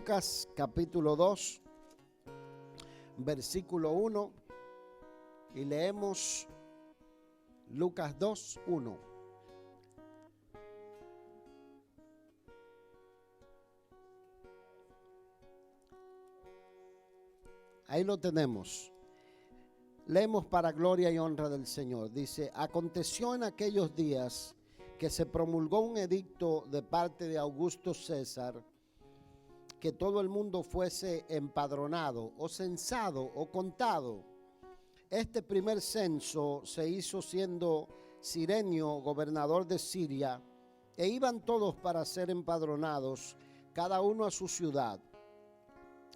Lucas capítulo 2, versículo 1, y leemos Lucas 2, 1. Ahí lo tenemos. Leemos para gloria y honra del Señor. Dice: aconteció en aquellos días que se promulgó un edicto de parte de Augusto César, que todo el mundo fuese empadronado o censado o contado. Este primer censo se hizo siendo Cirenio gobernador de Siria, e iban todos para ser empadronados, cada uno a su ciudad.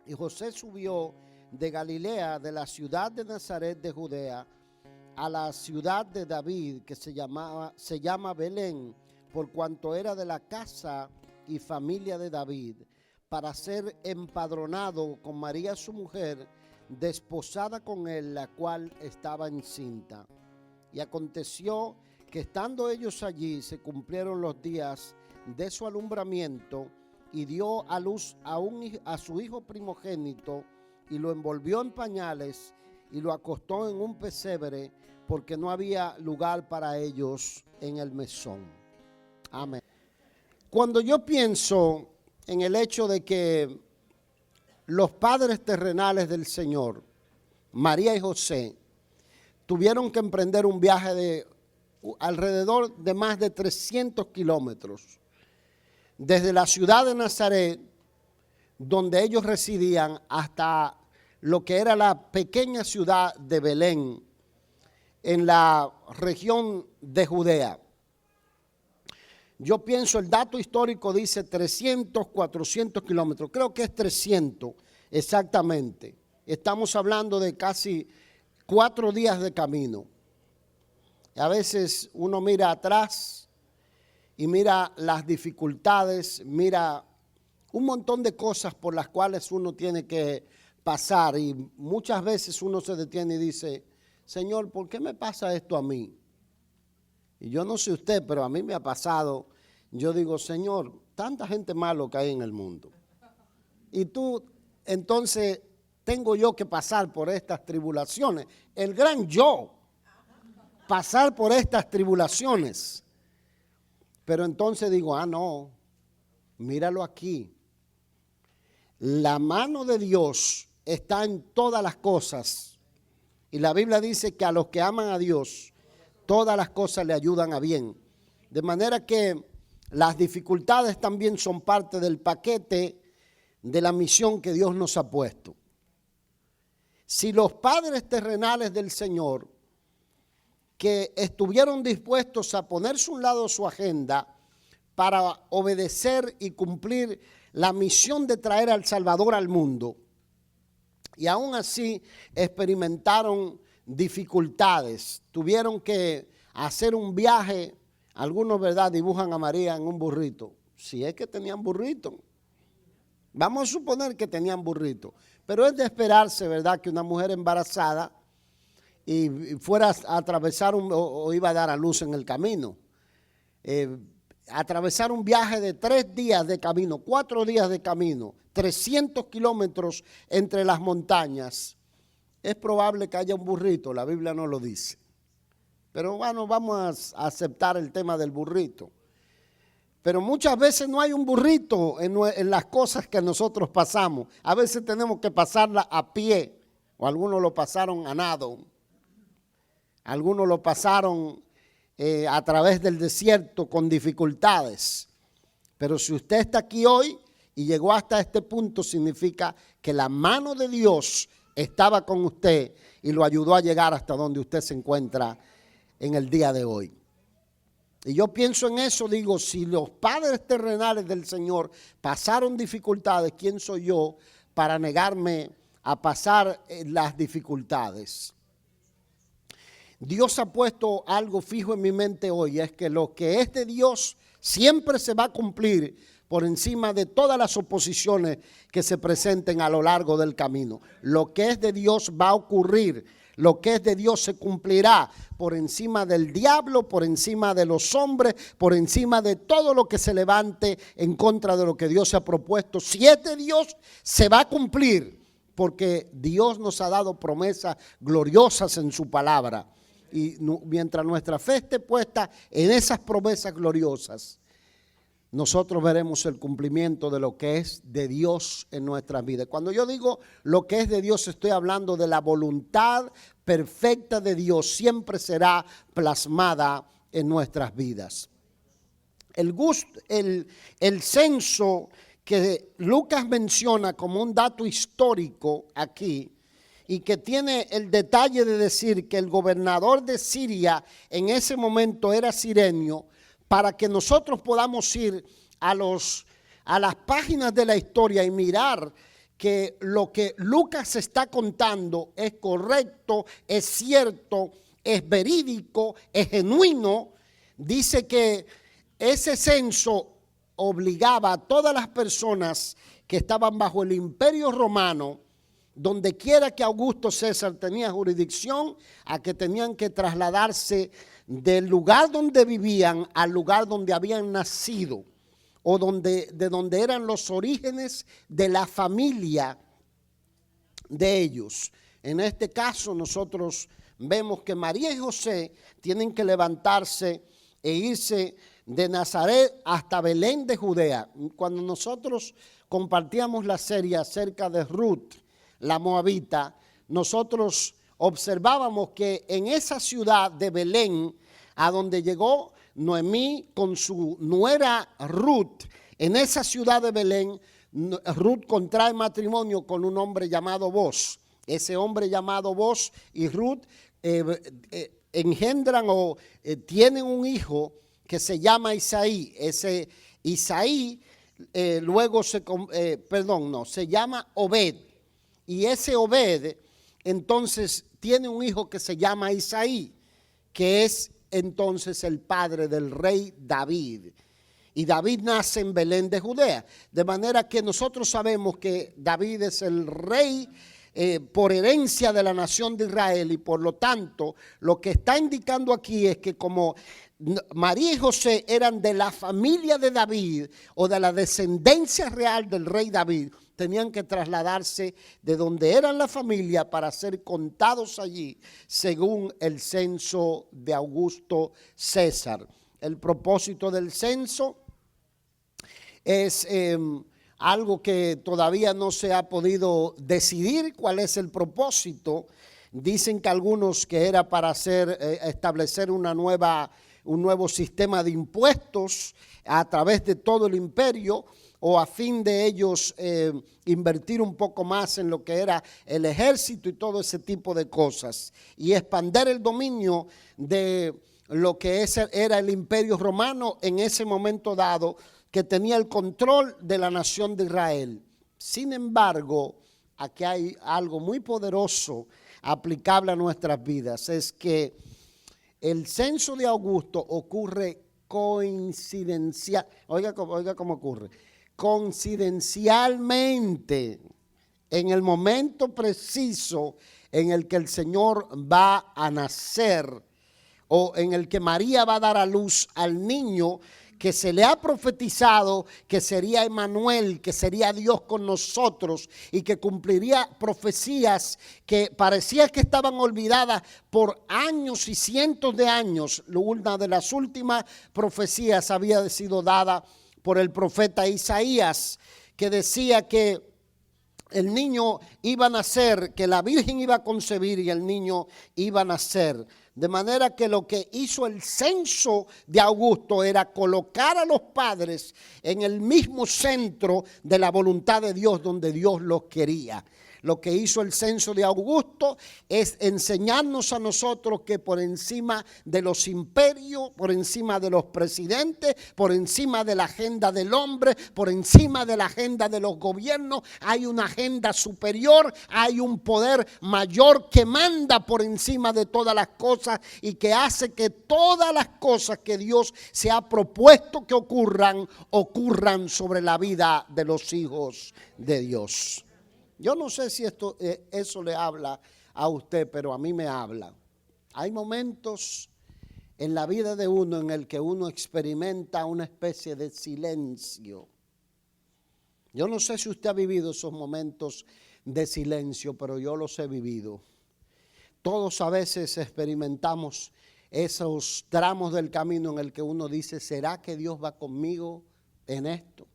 Y José subió de Galilea, de la ciudad de Nazaret de Judea, a la ciudad de David, que se llama Belén, por cuanto era de la casa y familia de David, para ser empadronado con María su mujer, desposada con él, la cual estaba encinta. Y aconteció que estando ellos allí, se cumplieron los días de su alumbramiento, y dio a luz a su hijo primogénito, y lo envolvió en pañales, y lo acostó en un pesebre, porque no había lugar para ellos en el mesón. Amén. Cuando yo pienso en el hecho de que los padres terrenales del Señor, María y José, tuvieron que emprender un viaje de alrededor de más de 300 kilómetros, desde la ciudad de Nazaret, donde ellos residían, hasta lo que era la pequeña ciudad de Belén, en la región de Judea. Yo pienso, el dato histórico dice 300, 400 kilómetros. Creo que es 300 exactamente. Estamos hablando de casi 4 días de camino. A veces uno mira atrás y mira las dificultades, mira un montón de cosas por las cuales uno tiene que pasar, y muchas veces uno se detiene y dice: Señor, ¿por qué me pasa esto a mí? Y yo no sé usted, pero a mí me ha pasado. Yo digo: Señor, tanta gente mala que hay en el mundo. Y tú, entonces, tengo yo que pasar por estas tribulaciones. El gran yo, pasar por estas tribulaciones. Pero entonces digo: no, míralo aquí. La mano de Dios está en todas las cosas. Y la Biblia dice que a los que aman a Dios, todas las cosas le ayudan a bien. De manera que las dificultades también son parte del paquete de la misión que Dios nos ha puesto. Si los padres terrenales del Señor, que estuvieron dispuestos a ponerse a un lado su agenda para obedecer y cumplir la misión de traer al Salvador al mundo, y aún así experimentaron dificultades, tuvieron que hacer un viaje. Algunos, ¿verdad?, dibujan a María en un burrito, si es que tenían burrito. Vamos a suponer que tenían burrito, pero es de esperarse, ¿verdad?, que una mujer embarazada y fuera a atravesar o iba a dar a luz en el camino. Atravesar un viaje de 3 días de camino, 4 días de camino, 300 kilómetros entre las montañas. Es probable que haya un burrito, la Biblia no lo dice. Pero bueno, vamos a aceptar el tema del burrito. Pero muchas veces no hay un burrito en las cosas que nosotros pasamos. A veces tenemos que pasarla a pie, o algunos lo pasaron a nado. Algunos lo pasaron a través del desierto con dificultades. Pero si usted está aquí hoy y llegó hasta este punto, significa que la mano de Dios estaba con usted y lo ayudó a llegar hasta donde usted se encuentra en el día de hoy. Y yo pienso en eso, digo, si los padres terrenales del Señor pasaron dificultades, ¿quién soy yo para negarme a pasar las dificultades? Dios ha puesto algo fijo en mi mente hoy, es que lo que es de Dios siempre se va a cumplir por encima de todas las oposiciones que se presenten a lo largo del camino. Lo que es de Dios va a ocurrir. Lo que es de Dios se cumplirá por encima del diablo, por encima de los hombres, por encima de todo lo que se levante en contra de lo que Dios se ha propuesto. Si es de Dios, se va a cumplir, porque Dios nos ha dado promesas gloriosas en su palabra. Y mientras nuestra fe esté puesta en esas promesas gloriosas, nosotros veremos el cumplimiento de lo que es de Dios en nuestras vidas. Cuando yo digo lo que es de Dios, estoy hablando de la voluntad perfecta de Dios. Siempre será plasmada en nuestras vidas. El censo que Lucas menciona como un dato histórico aquí, y que tiene el detalle de decir que el gobernador de Siria en ese momento era sirenio, para que nosotros podamos ir a las páginas de la historia y mirar que lo que Lucas está contando es correcto, es cierto, es verídico, es genuino. Dice que ese censo obligaba a todas las personas que estaban bajo el imperio romano, donde quiera que Augusto César tenía jurisdicción, a que tenían que trasladarse del lugar donde vivían al lugar donde habían nacido, o de donde eran los orígenes de la familia de ellos. En este caso nosotros vemos que María y José tienen que levantarse e irse de Nazaret hasta Belén de Judea. Cuando nosotros compartíamos la serie acerca de Ruth, la moabita, nosotros observábamos que en esa ciudad de Belén, a donde llegó Noemí con su nuera Ruth, en esa ciudad de Belén, Ruth contrae matrimonio con un hombre llamado Boz. Ese hombre llamado Boz y Ruth engendran o tienen un hijo que se llama Isaí. Ese Isaí luego se llama Obed. Y ese Obed entonces tiene un hijo que se llama Isaí, que es entonces el padre del rey David. Y David nace en Belén de Judea. De manera que nosotros sabemos que David es el rey por herencia de la nación de Israel. Y por lo tanto, lo que está indicando aquí es que como María y José eran de la familia de David o de la descendencia real del rey David, tenían que trasladarse de donde eran la familia para ser contados allí según el censo de Augusto César. El propósito del censo es algo que todavía no se ha podido decidir cuál es el propósito. Dicen que algunos que era para establecer un nuevo sistema de impuestos a través de todo el imperio, o a fin de ellos invertir un poco más en lo que era el ejército y todo ese tipo de cosas, y expandir el dominio de lo que era el imperio romano en ese momento dado, que tenía el control de la nación de Israel. Sin embargo, aquí hay algo muy poderoso aplicable a nuestras vidas, es que el censo de Augusto ocurre coincidencial. Oiga cómo ocurre. Coincidencialmente, en el momento preciso en el que el Señor va a nacer, o en el que María va a dar a luz al niño que se le ha profetizado que sería Emmanuel, que sería Dios con nosotros y que cumpliría profecías que parecía que estaban olvidadas por años y cientos de años. Una de las últimas profecías había sido dada por el profeta Isaías, que decía que el niño iba a nacer, que la Virgen iba a concebir y el niño iba a nacer. De manera que lo que hizo el censo de Augusto era colocar a los padres en el mismo centro de la voluntad de Dios, donde Dios los quería. Lo que hizo el censo de Augusto es enseñarnos a nosotros que por encima de los imperios, por encima de los presidentes, por encima de la agenda del hombre, por encima de la agenda de los gobiernos, hay una agenda superior, hay un poder mayor que manda por encima de todas las cosas y que hace que todas las cosas que Dios se ha propuesto que ocurran sobre la vida de los hijos de Dios. Yo no sé si eso le habla a usted, pero a mí me habla. Hay momentos en la vida de uno en el que uno experimenta una especie de silencio. Yo no sé si usted ha vivido esos momentos de silencio, pero yo los he vivido. Todos a veces experimentamos esos tramos del camino en el que uno dice, ¿será que Dios va conmigo en esto?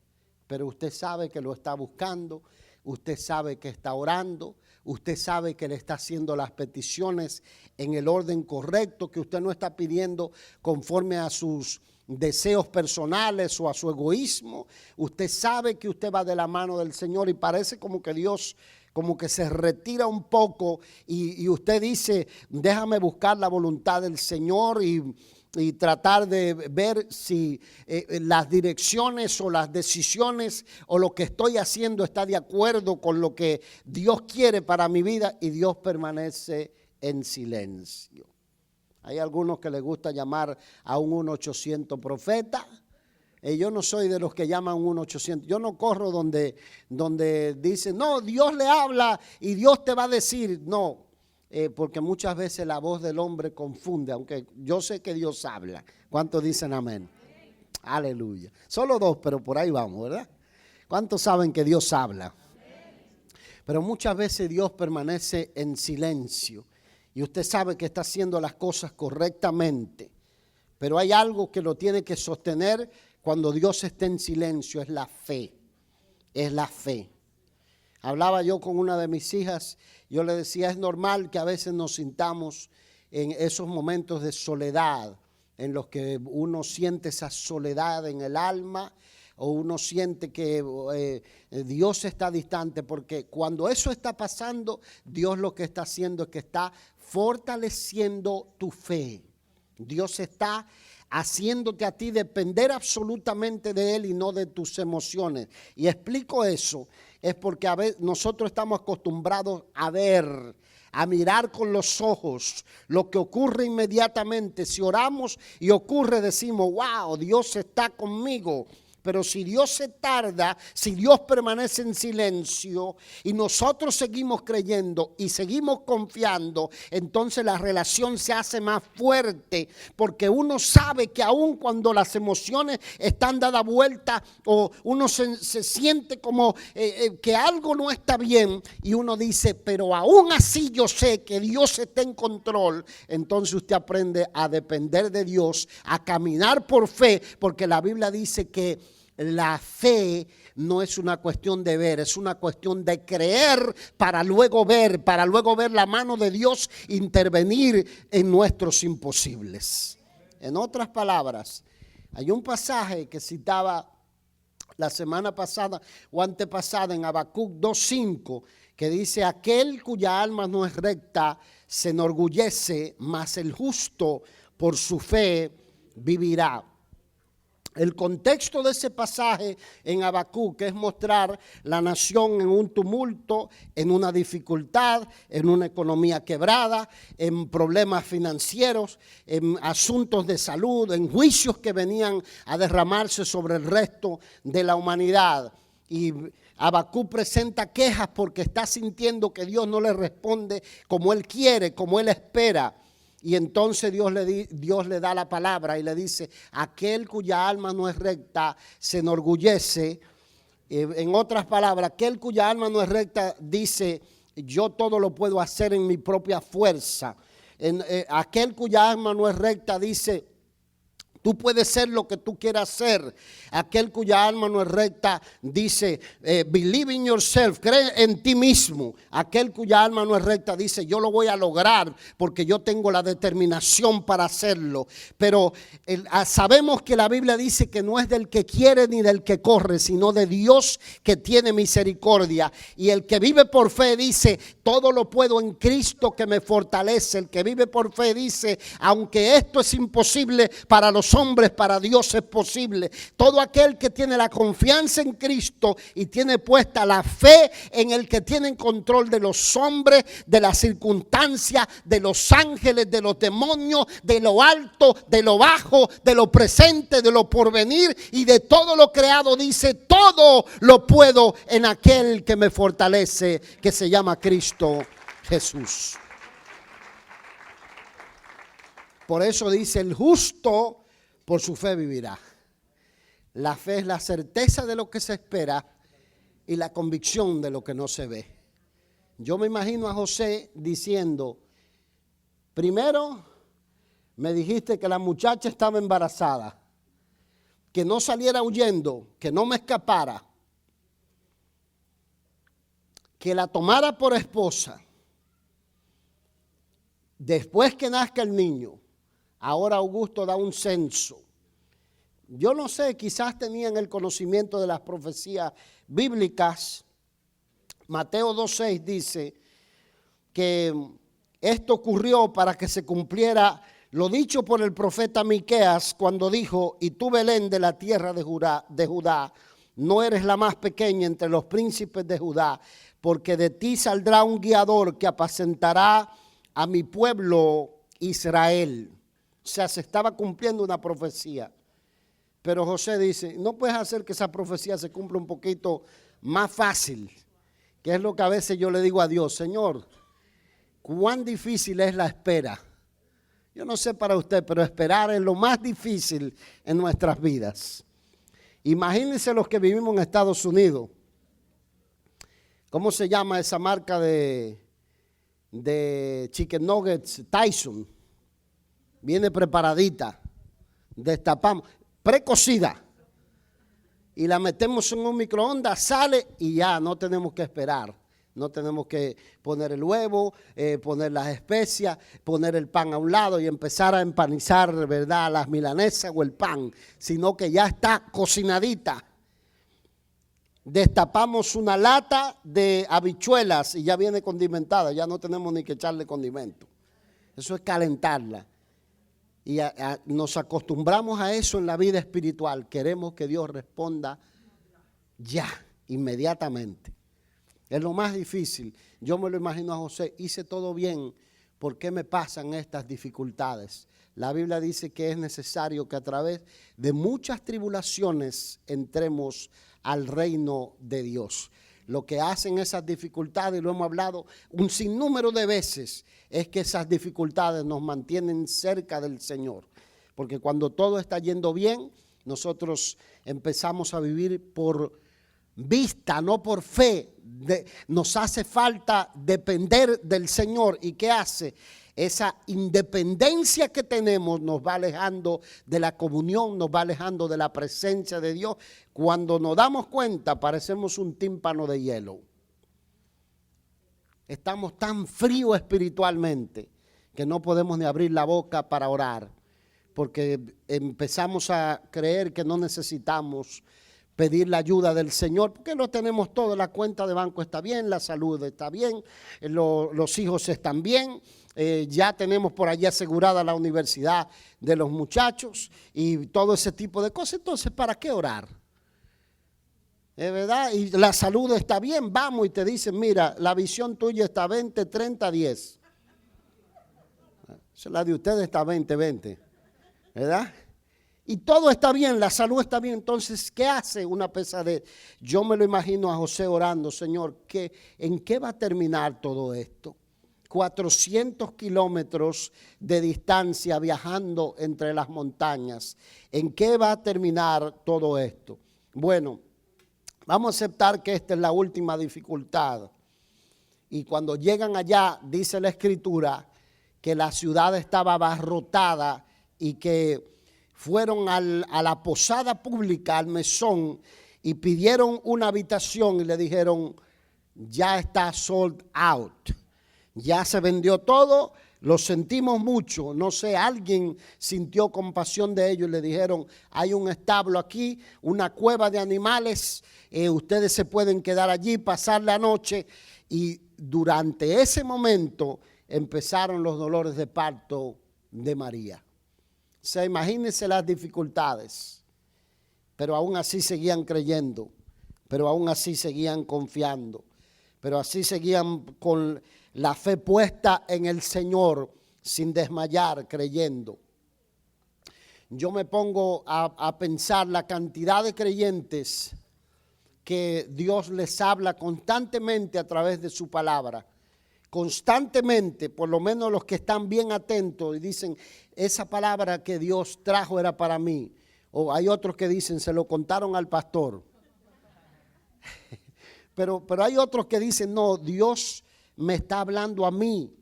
Pero usted sabe que lo está buscando, usted sabe que está orando, usted sabe que le está haciendo las peticiones en el orden correcto, que usted no está pidiendo conforme a sus deseos personales o a su egoísmo. Usted sabe que usted va de la mano del Señor y parece como que Dios como que se retira un poco y usted dice, déjame buscar la voluntad del Señor y tratar de ver si las direcciones o las decisiones o lo que estoy haciendo está de acuerdo con lo que Dios quiere para mi vida, y Dios permanece en silencio. Hay algunos que les gusta llamar a un 1-800 profeta. Yo no soy de los que llaman 1-800. Yo no corro donde dicen, no, Dios le habla y Dios te va a decir. No, porque muchas veces la voz del hombre confunde, aunque yo sé que Dios habla. ¿Cuántos dicen amén? Aleluya. Solo dos, pero por ahí vamos, ¿verdad? ¿Cuántos saben que Dios habla? Pero muchas veces Dios permanece en silencio y usted sabe que está haciendo las cosas correctamente, pero hay algo que lo tiene que sostener cuando Dios está en silencio, es la fe, es la fe. Hablaba yo con una de mis hijas, yo le decía, es normal que a veces nos sintamos en esos momentos de soledad, en los que uno siente esa soledad en el alma, o uno siente que Dios está distante, porque cuando eso está pasando, Dios lo que está haciendo es que está fortaleciendo tu fe. Dios está haciéndote a ti depender absolutamente de Él y no de tus emociones. Y explico eso, es porque a veces nosotros estamos acostumbrados a ver, a mirar con los ojos lo que ocurre inmediatamente. Si oramos y ocurre, decimos, wow, Dios está conmigo. Pero si Dios se tarda, si Dios permanece en silencio y nosotros seguimos creyendo y seguimos confiando, entonces la relación se hace más fuerte, porque uno sabe que aun cuando las emociones están dadas vuelta o uno se siente como que algo no está bien y uno dice, pero aún así yo sé que Dios está en control, entonces usted aprende a depender de Dios, a caminar por fe, porque la Biblia dice que la fe no es una cuestión de ver, es una cuestión de creer para luego ver la mano de Dios intervenir en nuestros imposibles. En otras palabras, hay un pasaje que citaba la semana pasada o antepasada en Habacuc 2:5 que dice, aquel cuya alma no es recta se enorgullece, mas el justo por su fe vivirá. El contexto de ese pasaje en Habacuc es mostrar la nación en un tumulto, en una dificultad, en una economía quebrada, en problemas financieros, en asuntos de salud, en juicios que venían a derramarse sobre el resto de la humanidad. Y Habacuc presenta quejas porque está sintiendo que Dios no le responde como él quiere, como él espera. Y entonces Dios le da la palabra y le dice, aquel cuya alma no es recta se enorgullece. En otras palabras, aquel cuya alma no es recta dice, yo todo lo puedo hacer en mi propia fuerza. Aquel cuya alma no es recta dice, tú puedes ser lo que tú quieras ser. Aquel cuya alma no es recta dice, believe in yourself, cree en ti mismo. Aquel cuya alma no es recta dice, yo lo voy a lograr porque yo tengo la determinación para hacerlo. Pero sabemos que la Biblia dice que no es del que quiere ni del que corre, sino de Dios que tiene misericordia. Y el que vive por fe dice, todo lo puedo en Cristo que me fortalece. El que vive por fe dice, aunque esto es imposible para los los hombres, para Dios es posible. Todo aquel que tiene la confianza en Cristo y tiene puesta la fe en el que tiene control de los hombres, de las circunstancias, de los ángeles, de los demonios, de lo alto, de lo bajo, de lo presente, de lo porvenir y de todo lo creado, dice: todo lo puedo en aquel que me fortalece, que se llama Cristo Jesús. Por eso dice: el justo por su fe vivirá. La fe es la certeza de lo que se espera y la convicción de lo que no se ve. Yo me imagino a José diciendo: primero me dijiste que la muchacha estaba embarazada, que no saliera huyendo, que no me escapara, que la tomara por esposa. Después que nazca el niño, ahora Augusto da un censo. Yo no sé, quizás tenían el conocimiento de las profecías bíblicas. Mateo 2:6 dice que esto ocurrió para que se cumpliera lo dicho por el profeta Miqueas cuando dijo: y tú, Belén, de la tierra de Judá, no eres la más pequeña entre los príncipes de Judá, porque de ti saldrá un guiador que apacentará a mi pueblo Israel. O sea, se estaba cumpliendo una profecía. Pero José dice: no puedes hacer que esa profecía se cumpla un poquito más fácil, que es lo que a veces yo le digo a Dios: Señor, cuán difícil es la espera. Yo no sé para usted, pero esperar es lo más difícil en nuestras vidas. Imagínense los que vivimos en Estados Unidos. ¿Cómo se llama esa marca de chicken nuggets? Tyson. Viene preparadita, destapamos, precocida, y la metemos en un microondas, sale y ya no tenemos que esperar. No tenemos que poner el huevo, poner las especias, poner el pan a un lado y empezar a empanizar, ¿verdad?, las milanesas o el pan, sino que ya está cocinadita. Destapamos una lata de habichuelas y ya viene condimentada, ya no tenemos ni que echarle condimento. Eso es calentarla. Y nos acostumbramos a eso en la vida espiritual. Queremos que Dios responda ya, inmediatamente. Es lo más difícil. Yo me lo imagino a José: hice todo bien, ¿por qué me pasan estas dificultades? La Biblia dice que es necesario que a través de muchas tribulaciones entremos al reino de Dios. Lo que hacen esas dificultades, y lo hemos hablado un sinnúmero de veces, es que esas dificultades nos mantienen cerca del Señor. Porque cuando todo está yendo bien, nosotros empezamos a vivir por vista, no por fe. Nos hace falta depender del Señor. ¿Y qué hace? Esa independencia que tenemos nos va alejando de la comunión, nos va alejando de la presencia de Dios. Cuando nos damos cuenta, parecemos un tímpano de hielo. Estamos tan fríos espiritualmente que no podemos ni abrir la boca para orar, porque empezamos a creer que no necesitamos pedir la ayuda del Señor, porque lo tenemos todo. La cuenta de banco está bien, la salud está bien, los hijos están bien. Ya tenemos por allí asegurada la universidad de los muchachos y todo ese tipo de cosas. Entonces, ¿para qué orar? ¿Es verdad? Y la salud está bien, vamos y te dicen: mira, la visión tuya está 20, 30, 10. La de ustedes está 20, 20. ¿Verdad? Y todo está bien, la salud está bien. Entonces, ¿qué hace una pesadez? Yo me lo imagino a José orando: Señor, ¿en qué va a terminar todo esto? 400 kilómetros de distancia viajando entre las montañas. ¿En qué va a terminar todo esto? Bueno, vamos a aceptar que esta es la última dificultad. Y cuando llegan allá, dice la Escritura que la ciudad estaba abarrotada y que fueron a la posada pública, al mesón, y pidieron una habitación y le dijeron: ya está sold out. Ya se vendió todo, lo sentimos mucho. No sé, alguien sintió compasión de ellos y le dijeron: hay un establo aquí, una cueva de animales, ustedes se pueden quedar allí, pasar la noche. Y durante ese momento empezaron los dolores de parto de María. sea, imagínense las dificultades, pero aún así seguían creyendo, pero aún así seguían confiando, pero así seguían con la fe puesta en el Señor, sin desmayar, creyendo. Yo me pongo a pensar la cantidad de creyentes que Dios les habla constantemente a través de su palabra. Constantemente, por lo menos los que están bien atentos y dicen, esa palabra que Dios trajo era para mí. O hay otros que dicen, se lo contaron al pastor. Pero hay otros que dicen, no, Dios me está hablando a mí.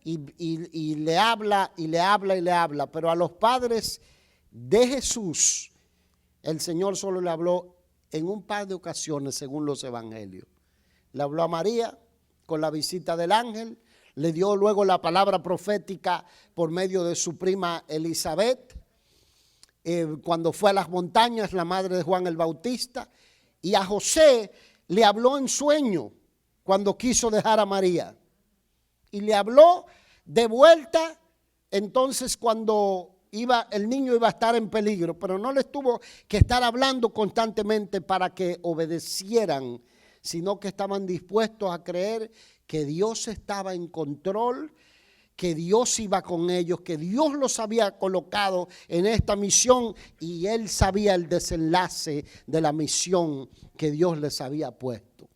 Y le habla, y le habla, y le habla. Pero a los padres de Jesús, el Señor solo le habló en un par de ocasiones, según los evangelios. Le habló a María con la visita del ángel, le dio luego la palabra profética por medio de su prima Elizabeth, cuando fue a las montañas, la madre de Juan el Bautista, y a José le habló en sueño cuando quiso dejar a María. Y le habló de vuelta entonces cuando el niño iba a estar en peligro, pero no les tuvo que estar hablando constantemente para que obedecieran, sino que estaban dispuestos a creer que Dios estaba en control, que Dios iba con ellos, que Dios los había colocado en esta misión y Él sabía el desenlace de la misión que Dios les había puesto.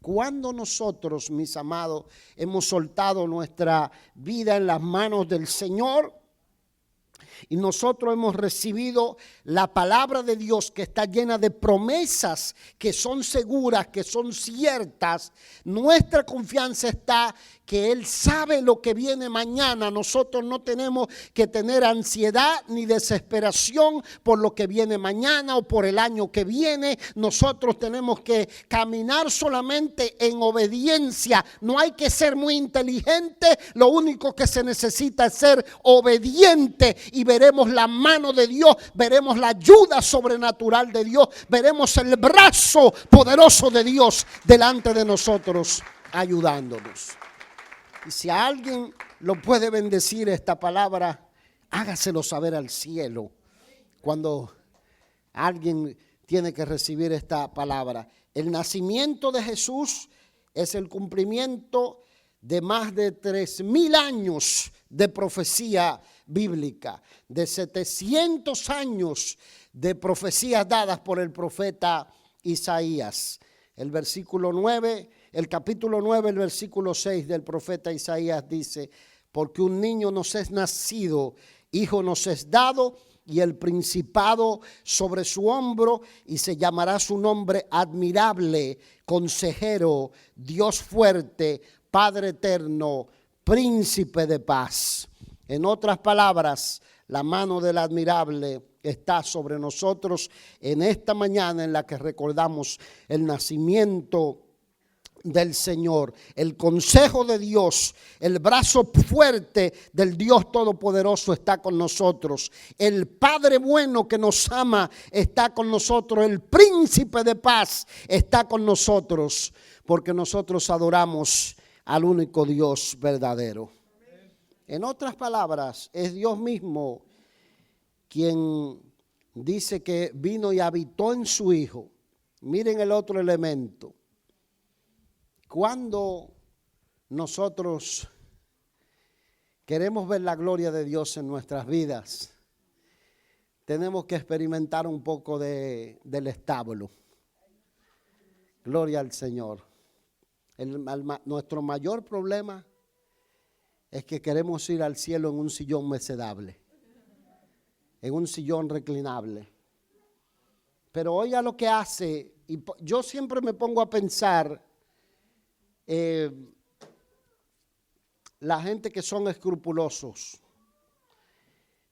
Cuando nosotros, mis amados, hemos soltado nuestra vida en las manos del Señor y nosotros hemos recibido la palabra de Dios que está llena de promesas que son seguras, que son ciertas, nuestra confianza está que Él sabe lo que viene mañana. Nosotros no tenemos que tener ansiedad ni desesperación por lo que viene mañana o por el año que viene. Nosotros tenemos que caminar solamente en obediencia. No hay que ser muy inteligente, lo único que se necesita es ser obediente y veremos la mano de Dios, veremos la ayuda sobrenatural de Dios, veremos el brazo poderoso de Dios delante de nosotros ayudándonos. Y si a alguien lo puede bendecir esta palabra, hágaselo saber al cielo cuando alguien tiene que recibir esta palabra. El nacimiento de Jesús es el cumplimiento de más de 3,000 años de profecía bíblica, de 700 años de profecías dadas por el profeta Isaías. El capítulo 9, el versículo 6 del profeta Isaías dice: porque un niño nos es nacido, hijo nos es dado, y el principado sobre su hombro, y se llamará su nombre admirable, consejero, Dios fuerte, Padre eterno, príncipe de paz. En otras palabras, la mano del admirable está sobre nosotros en esta mañana en la que recordamos el nacimiento del Señor, el consejo de Dios, el brazo fuerte del Dios Todopoderoso está con nosotros. El Padre bueno que nos ama está con nosotros. El príncipe de paz está con nosotros, porque nosotros adoramos al único Dios verdadero. En otras palabras, es Dios mismo quien dice que vino y habitó en su Hijo. Miren el otro elemento. Cuando nosotros queremos ver la gloria de Dios en nuestras vidas, tenemos que experimentar un poco del establo. Gloria al Señor. Nuestro mayor problema es que queremos ir al cielo en un sillón mecedable, en un sillón reclinable. Pero oiga lo que hace, y yo siempre me pongo a pensar, la gente que son escrupulosos,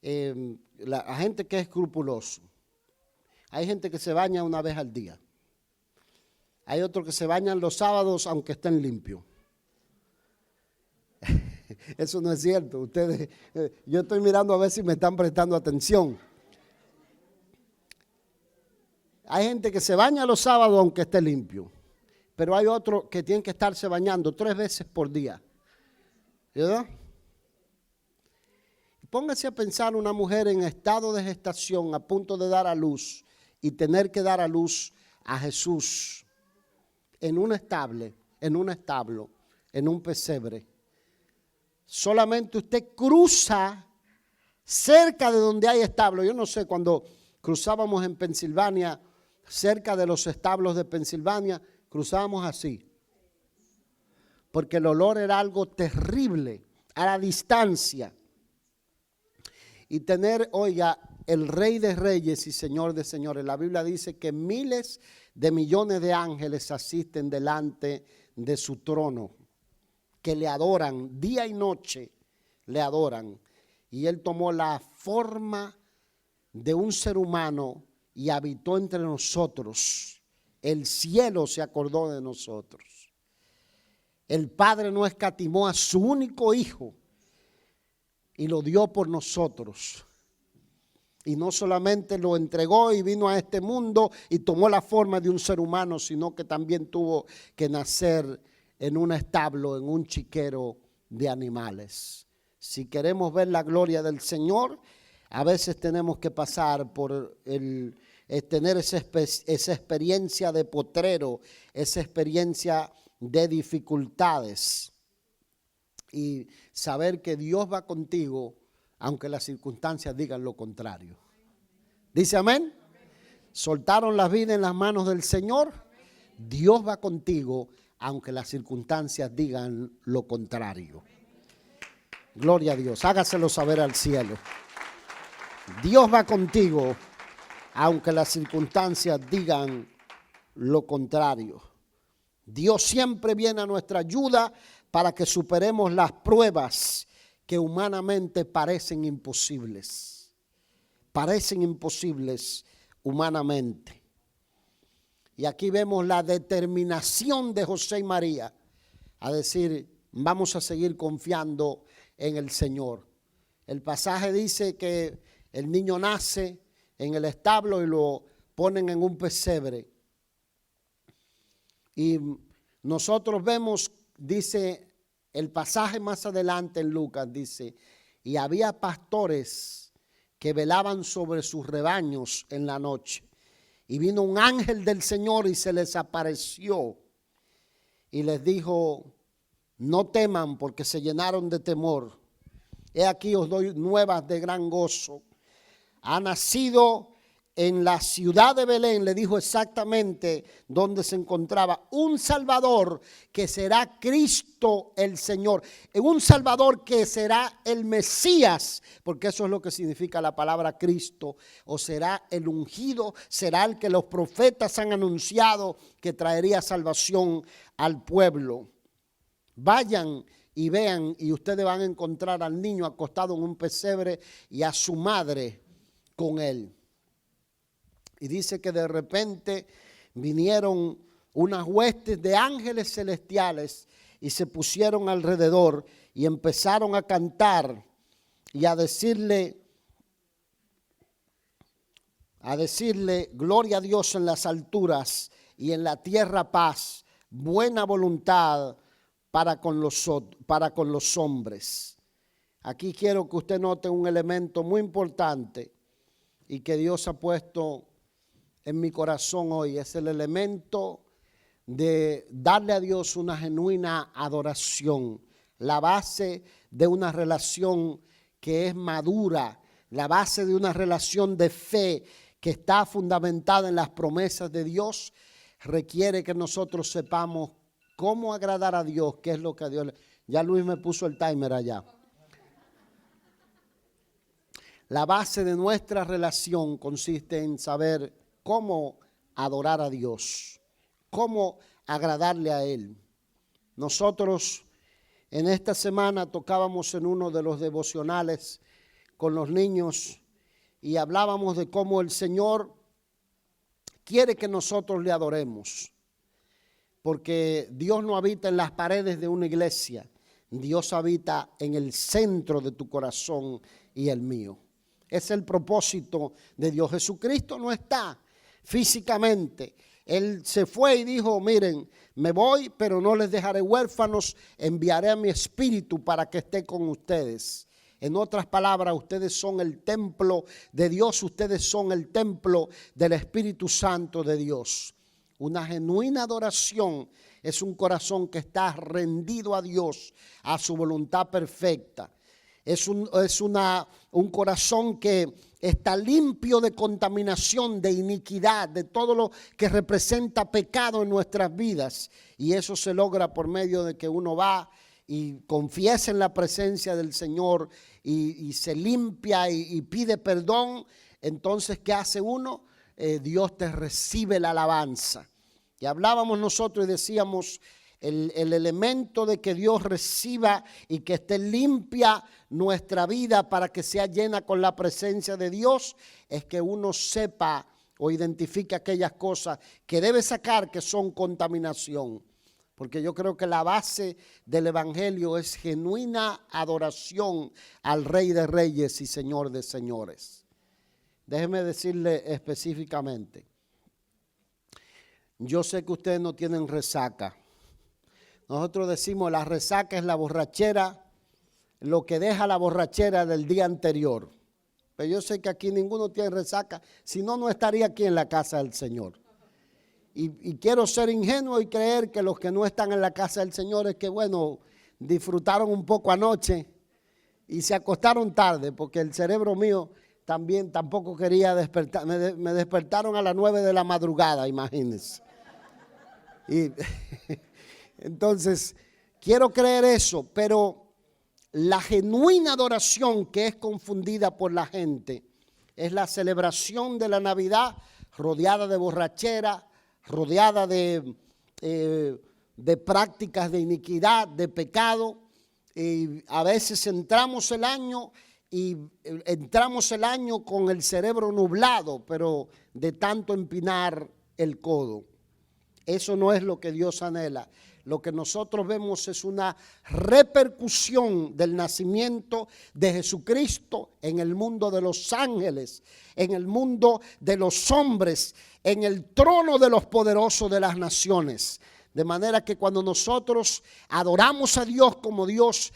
la gente que es escrupuloso. Hay gente que se baña una vez al día. Hay otros que se bañan los sábados aunque estén limpios. Eso no es cierto. Ustedes, yo estoy mirando a ver si me están prestando atención. Hay gente que se baña los sábados aunque esté limpio. Pero hay otros que tienen que estarse bañando 3 veces por día. ¿Verdad? Póngase a pensar una mujer en estado de gestación, a punto de dar a luz, y tener que dar a luz a Jesús en un establo, en un pesebre. Solamente usted cruza cerca de donde hay establo. Yo no sé, cuando cruzábamos en Pensilvania, cerca de los establos de Pensilvania, cruzábamos así. Porque el olor era algo terrible, a la distancia. Y tener, oiga, el Rey de Reyes y Señor de Señores. La Biblia dice que miles de millones de ángeles asisten delante de su trono, que le adoran día y noche, le adoran. Y Él tomó la forma de un ser humano y habitó entre nosotros. El cielo se acordó de nosotros. El Padre no escatimó a su único Hijo y lo dio por nosotros. Y no solamente lo entregó y vino a este mundo y tomó la forma de un ser humano, sino que también tuvo que nacer en un establo, en un chiquero de animales. Si queremos ver la gloria del Señor, a veces tenemos que pasar por tener esa experiencia de potrero, esa experiencia de dificultades. Y saber que Dios va contigo, aunque las circunstancias digan lo contrario. ¿Dice amén? Soltaron la vida en las manos del Señor. Dios va contigo, aunque las circunstancias digan lo contrario. Gloria a Dios. Hágaselo saber al cielo. Dios va contigo, aunque las circunstancias digan lo contrario. Dios siempre viene a nuestra ayuda para que superemos las pruebas que humanamente parecen imposibles. Parecen imposibles humanamente. Y aquí vemos la determinación de José y María a decir, vamos a seguir confiando en el Señor. El pasaje dice que el niño nace en el establo y lo ponen en un pesebre. Y nosotros vemos, dice el pasaje más adelante en Lucas, dice, y había pastores que velaban sobre sus rebaños en la noche. Y vino un ángel del Señor y se les apareció y les dijo, no teman porque se llenaron de temor. He aquí os doy nuevas de gran gozo. Ha nacido en la ciudad de Belén, le dijo exactamente dónde se encontraba, un Salvador que será Cristo el Señor. Un Salvador que será el Mesías, porque eso es lo que significa la palabra Cristo. O será el ungido, será el que los profetas han anunciado que traería salvación al pueblo. Vayan y vean y ustedes van a encontrar al niño acostado en un pesebre y a su madre con él. Y dice que de repente vinieron unas huestes de ángeles celestiales y se pusieron alrededor y empezaron a cantar y a decirle gloria a Dios en las alturas y en la tierra paz, buena voluntad para con los hombres. Aquí quiero que usted note un elemento muy importante y que Dios ha puesto en mi corazón hoy. Es el elemento de darle a Dios una genuina adoración, la base de una relación que es madura, la base de una relación de fe que está fundamentada en las promesas de Dios. Requiere que nosotros sepamos cómo agradar a Dios, qué es lo que a Dios le... Ya Luis me puso el timer allá. La base de nuestra relación consiste en saber cómo adorar a Dios, cómo agradarle a Él. Nosotros en esta semana tocábamos en uno de los devocionales con los niños y hablábamos de cómo el Señor quiere que nosotros le adoremos, porque Dios no habita en las paredes de una iglesia, Dios habita en el centro de tu corazón y el mío. Es el propósito de Dios. Jesucristo no está físicamente. Él se fue y dijo, miren, me voy, pero no les dejaré huérfanos, enviaré a mi espíritu para que esté con ustedes. En otras palabras, ustedes son el templo de Dios, ustedes son el templo del Espíritu Santo de Dios. Una genuina adoración es un corazón que está rendido a Dios, a su voluntad perfecta. Es un corazón que está limpio de contaminación, de iniquidad, de todo lo que representa pecado en nuestras vidas. Y eso se logra por medio de que uno va y confiesa en la presencia del Señor y se limpia y pide perdón. Entonces, ¿qué hace uno? Dios te recibe la alabanza. Y hablábamos nosotros y decíamos el elemento de que Dios reciba y que esté limpia nuestra vida para que sea llena con la presencia de Dios, es que uno sepa o identifique aquellas cosas que debe sacar que son contaminación. Porque yo creo que la base del evangelio es genuina adoración al Rey de Reyes y Señor de Señores. Déjeme decirle específicamente. Yo sé que ustedes no tienen resaca. Nosotros decimos la resaca es la borrachera, lo que deja la borrachera del día anterior. Pero yo sé que aquí ninguno tiene resaca, si no, no estaría aquí en la casa del Señor. Y quiero ser ingenuo y creer que los que no están en la casa del Señor es que, bueno, disfrutaron un poco anoche y se acostaron tarde, porque el cerebro mío tampoco quería despertar. Me despertaron a las 9 de la madrugada, imagínense. Y entonces, quiero creer eso, pero la genuina adoración que es confundida por la gente es la celebración de la Navidad rodeada de borrachera, rodeada de prácticas de iniquidad, de pecado. Y a veces entramos el año con el cerebro nublado, pero de tanto empinar el codo. Eso no es lo que Dios anhela. Lo que nosotros vemos es una repercusión del nacimiento de Jesucristo en el mundo de los ángeles, en el mundo de los hombres, en el trono de los poderosos de las naciones. De manera que cuando nosotros adoramos a Dios como Dios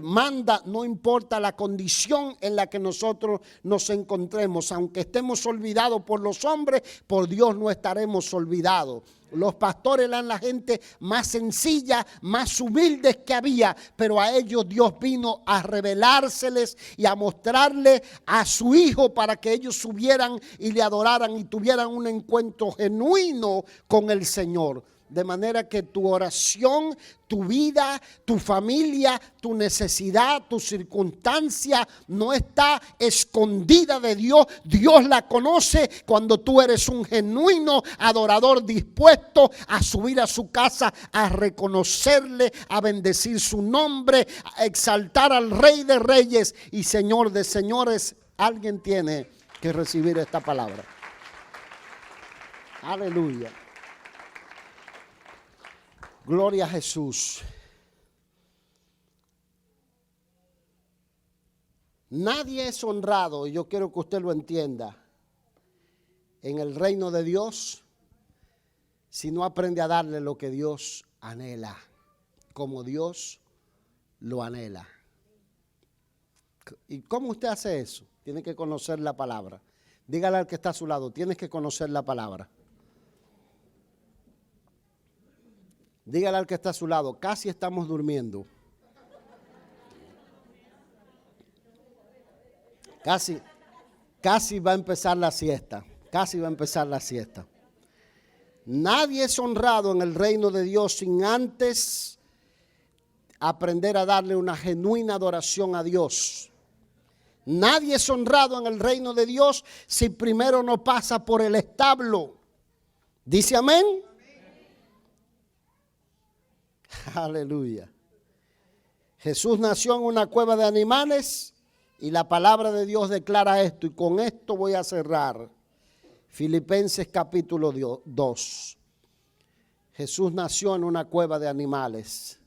manda, no importa la condición en la que nosotros nos encontremos, aunque estemos olvidados por los hombres, por Dios no estaremos olvidados. Los pastores eran la gente más sencilla, más humildes que había, pero a ellos Dios vino a revelárseles y a mostrarle a su Hijo para que ellos subieran y le adoraran y tuvieran un encuentro genuino con el Señor. De manera que tu oración, tu vida, tu familia, tu necesidad, tu circunstancia no está escondida de Dios. Dios la conoce cuando tú eres un genuino adorador dispuesto a subir a su casa, a reconocerle, a bendecir su nombre, a exaltar al Rey de Reyes y Señor de Señores. Alguien tiene que recibir esta palabra. Aleluya. Gloria a Jesús. Nadie es honrado, y yo quiero que usted lo entienda, en el reino de Dios, si no aprende a darle lo que Dios anhela, como Dios lo anhela. ¿Y cómo usted hace eso? Tiene que conocer la palabra. Dígale al que está a su lado, tienes que conocer la palabra. Dígale al que está a su lado, casi estamos durmiendo. Casi va a empezar la siesta. Casi va a empezar la siesta. Nadie es honrado en el reino de Dios sin antes aprender a darle una genuina adoración a Dios. Nadie es honrado en el reino de Dios si primero no pasa por el establo. ¿Dice amén? Aleluya. Jesús nació en una cueva de animales y la palabra de Dios declara esto, y con esto voy a cerrar. Filipenses capítulo 2. Jesús nació en una cueva de animales.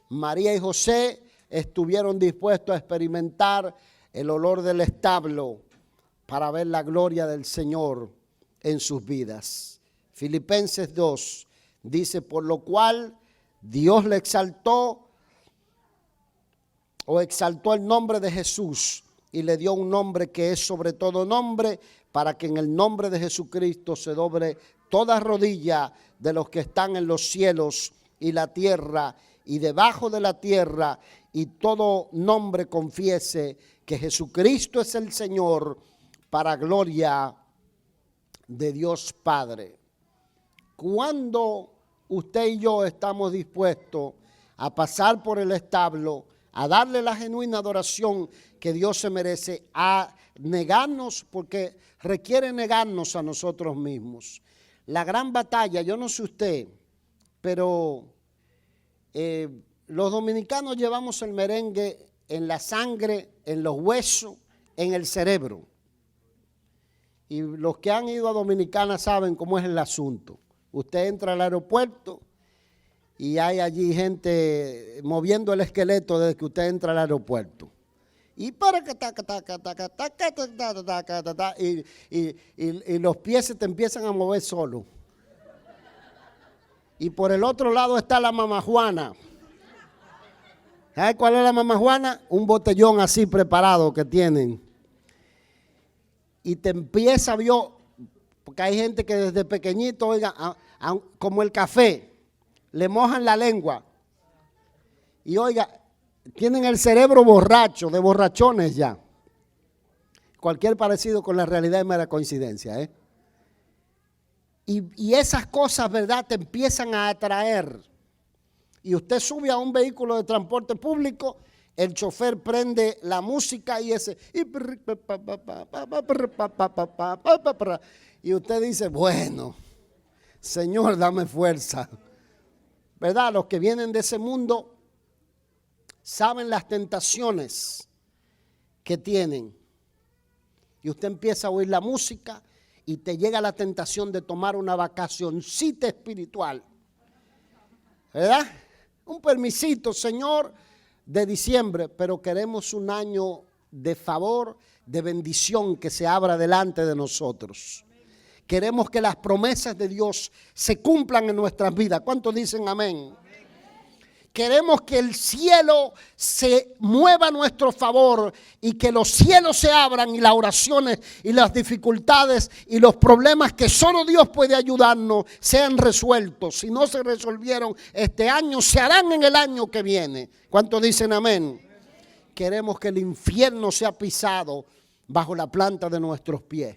María y José estuvieron dispuestos a experimentar el olor del establo para ver la gloria del Señor en sus vidas. Filipenses 2 dice, por lo cual Dios le exaltó o exaltó el nombre de Jesús y le dio un nombre que es sobre todo nombre, para que en el nombre de Jesucristo se doble toda rodilla de los que están en los cielos y la tierra y debajo de la tierra, y todo nombre confiese que Jesucristo es el Señor, para gloria de Dios Padre. Cuando usted y yo estamos dispuestos a pasar por el establo, a darle la genuina adoración que Dios se merece, a negarnos, porque requiere negarnos a nosotros mismos. La gran batalla, yo no sé usted, pero los dominicanos llevamos el merengue en la sangre, en los huesos, en el cerebro. Y los que han ido a Dominicana saben cómo es el asunto. Usted entra al aeropuerto y hay allí gente moviendo el esqueleto desde que usted entra al aeropuerto. Y los pies se te empiezan a mover solos. Y por el otro lado está la mamajuana. ¿Sabes cuál es la mamajuana? Un botellón así preparado que tienen. Y te empieza, porque hay gente que desde pequeñito, oiga, como el café, le mojan la lengua. Y oiga, tienen el cerebro borracho, de borrachones ya. Cualquier parecido con la realidad es mera coincidencia, ¿eh? Y esas cosas, ¿verdad?, te empiezan a atraer. Y usted sube a un vehículo de transporte público, el chofer prende la música y y usted dice, bueno, Señor, dame fuerza. ¿Verdad? Los que vienen de ese mundo saben las tentaciones que tienen. Y usted empieza a oír la música y te llega la tentación de tomar una vacacioncita espiritual. ¿Verdad? Un permisito, Señor, de diciembre, pero queremos un año de favor, de bendición que se abra delante de nosotros. Queremos que las promesas de Dios se cumplan en nuestras vidas. ¿Cuántos dicen amén? Queremos que el cielo se mueva a nuestro favor y que los cielos se abran y las oraciones y las dificultades y los problemas que solo Dios puede ayudarnos sean resueltos. Si no se resolvieron este año, se harán en el año que viene. ¿Cuántos dicen amén? Queremos que el infierno sea pisado bajo la planta de nuestros pies.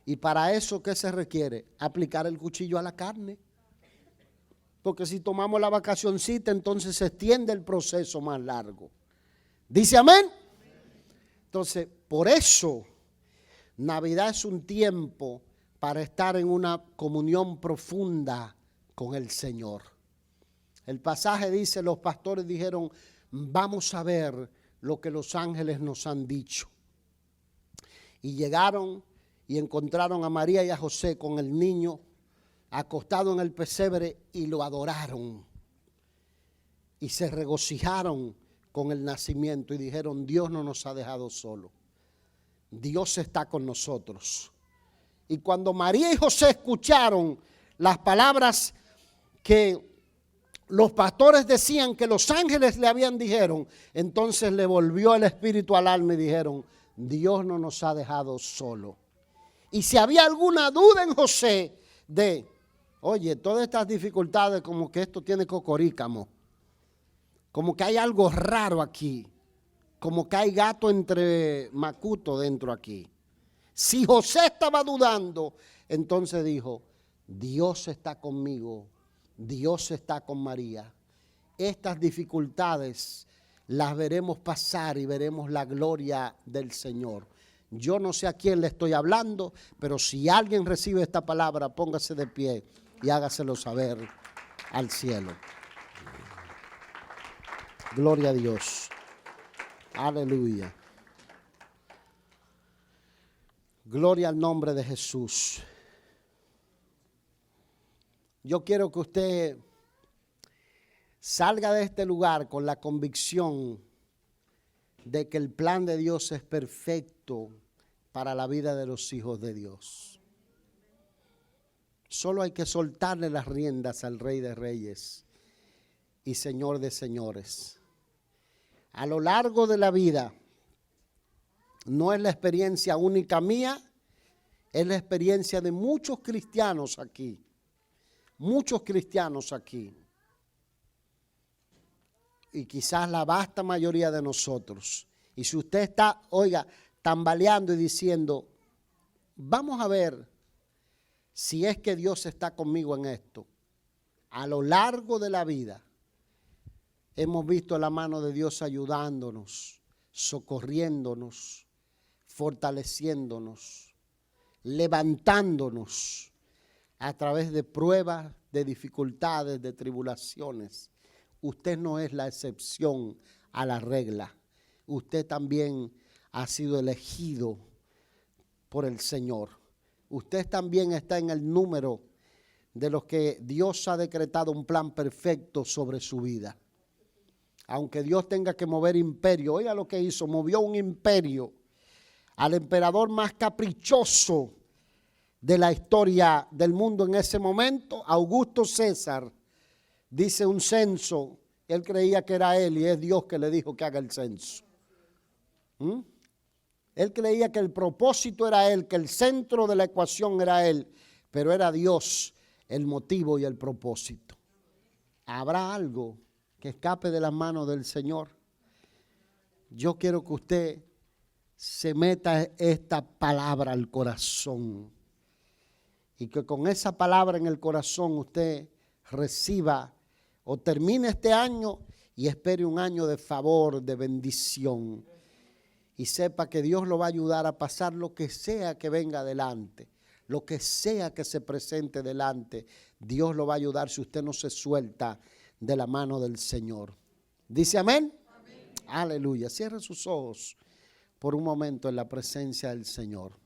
Y para eso, ¿qué se requiere? Aplicar el cuchillo a la carne. Porque si tomamos la vacacioncita, entonces se extiende el proceso más largo. ¿Dice amén? Entonces, por eso, Navidad es un tiempo para estar en una comunión profunda con el Señor. El pasaje dice, los pastores dijeron, vamos a ver lo que los ángeles nos han dicho. Y llegaron y encontraron a María y a José con el niño acostado en el pesebre y lo adoraron y se regocijaron con el nacimiento y dijeron, Dios no nos ha dejado solo, Dios está con nosotros. Y cuando María y José escucharon las palabras que los pastores decían que los ángeles le habían dijeron, entonces le volvió el espíritu al alma y dijeron, Dios no nos ha dejado solo. Y si había alguna duda en José de, oye, todas estas dificultades, como que esto tiene cocorícamo, como que hay algo raro aquí, como que hay gato entre macuto dentro aquí. Si José estaba dudando, entonces dijo, Dios está conmigo, Dios está con María. Estas dificultades las veremos pasar y veremos la gloria del Señor. Yo no sé a quién le estoy hablando, pero si alguien recibe esta palabra, póngase de pie y hágaselo saber al cielo. Gloria a Dios. Aleluya. Gloria al nombre de Jesús. Yo quiero que usted salga de este lugar con la convicción de que el plan de Dios es perfecto para la vida de los hijos de Dios. Solo hay que soltarle las riendas al Rey de Reyes y Señor de Señores. A lo largo de la vida, no es la experiencia única mía, es la experiencia de muchos cristianos aquí. Muchos cristianos aquí. Y quizás la vasta mayoría de nosotros. Y si usted está, oiga, tambaleando y diciendo, vamos a ver si es que Dios está conmigo en esto. A lo largo de la vida hemos visto la mano de Dios ayudándonos, socorriéndonos, fortaleciéndonos, levantándonos a través de pruebas, de dificultades, de tribulaciones. Usted no es la excepción a la regla. Usted también ha sido elegido por el Señor. Usted también está en el número de los que Dios ha decretado un plan perfecto sobre su vida. Aunque Dios tenga que mover imperio, oiga lo que hizo, movió un imperio al emperador más caprichoso de la historia del mundo en ese momento, Augusto César. Dice un censo, él creía que era él y es Dios que le dijo que haga el censo. Él creía que el propósito era él, que el centro de la ecuación era él, pero era Dios el motivo y el propósito. ¿Habrá algo que escape de las manos del Señor? Yo quiero que usted se meta esta palabra al corazón y que con esa palabra en el corazón usted reciba o termine este año y espere un año de favor, de bendición. Y sepa que Dios lo va a ayudar a pasar lo que sea que venga adelante, lo que sea que se presente delante. Dios lo va a ayudar si usted no se suelta de la mano del Señor. ¿Dice amén? Amén. Aleluya. Cierre sus ojos por un momento en la presencia del Señor.